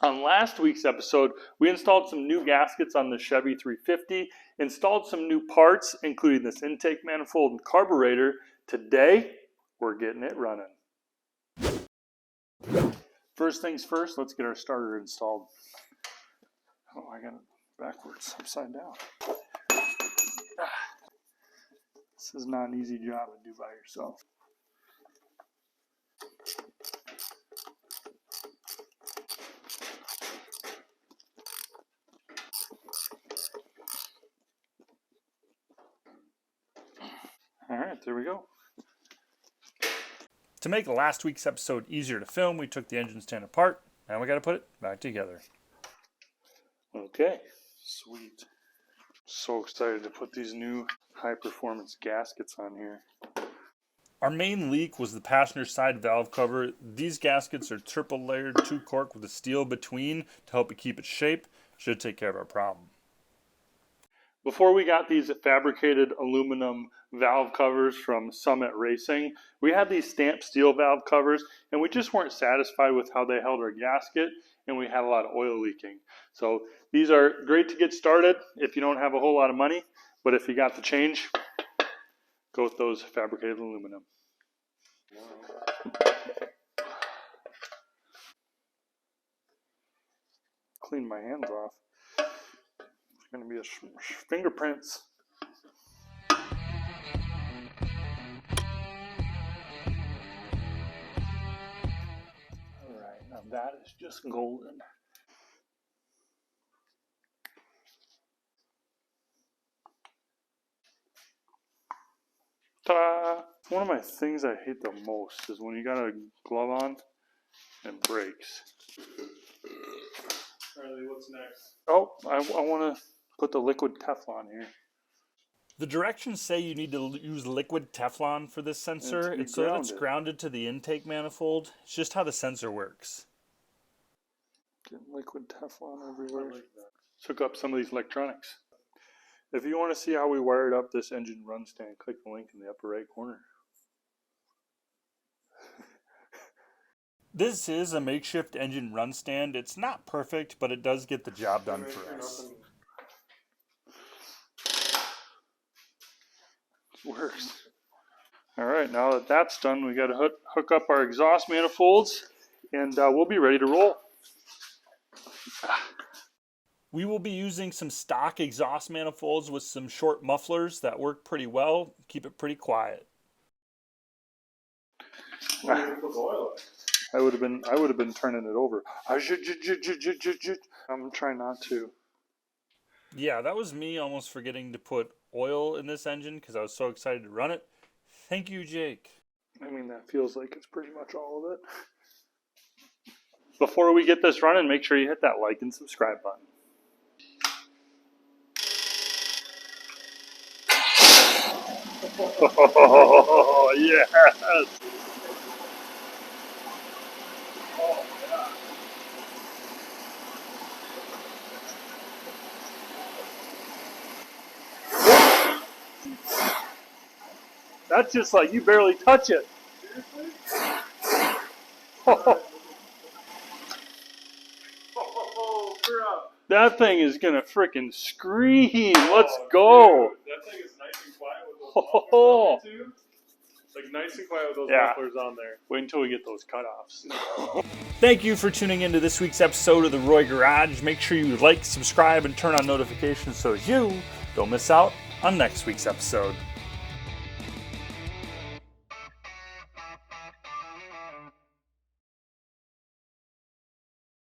On last week's episode, we installed some new gaskets on the Chevy 350, installed some new parts, including this intake manifold and carburetor. Today, we're getting it running. First things first, let's get our starter installed. Oh, I got it backwards, upside down. This is not an easy job to do by yourself. All right, there we go. To make last week's episode easier to film, we took the engine stand apart, and we got to put it back together. Okay, sweet. So excited to put these new high-performance gaskets on here. Our main leak was the passenger side valve cover. These gaskets are triple layered 2-cork with a steel between to help it keep its shape. Should take care of our problem. Before we got these fabricated aluminum valve covers from Summit Racing, we had these stamped steel valve covers, and we just weren't satisfied with how they held our gasket, and we had a lot of oil leaking. So these are great to get started if you don't have a whole lot of money, but if you got the change, go with those fabricated aluminum. Clean my hands off. Going to be fingerprints. All right, now that is just golden. Ta-da! One of my things I hate the most is when you got a glove on and it breaks. Charlie, what's next? Oh, I want to put the liquid Teflon here. The directions say you need to use liquid Teflon for this sensor. It's so that it's grounded to the intake manifold. It's just how the sensor works. Get liquid Teflon everywhere. Like that. Let's hook up some of these electronics. If you want to see how we wired up this engine run stand, click the link in the upper right corner. This is a makeshift engine run stand. It's not perfect, but it does get the job done for us. It works. All right, now that that's done, we got to hook up our exhaust manifolds, and we'll be ready to roll. We will be using some stock exhaust manifolds with some short mufflers that work pretty well. Keep it pretty quiet. I would have been turning it over. I'm trying not to. Yeah, that was me almost forgetting to put oil in this engine because I was so excited to run it. Thank you, Jake. I mean, that feels like it's pretty much all of it. Before we get this running, make sure you hit that like and subscribe button. Oh, yes! That's just like you barely touch it. That thing is gonna frickin' scream. Let's go. Dude, that thing is nice and quiet with those mufflers too. Like nice and quiet with those mufflers on there. Wait until we get those cutoffs. Thank you for tuning into this week's episode of the Roy Garage. Make sure you like, subscribe, and turn on notifications so you don't miss out on next week's episode.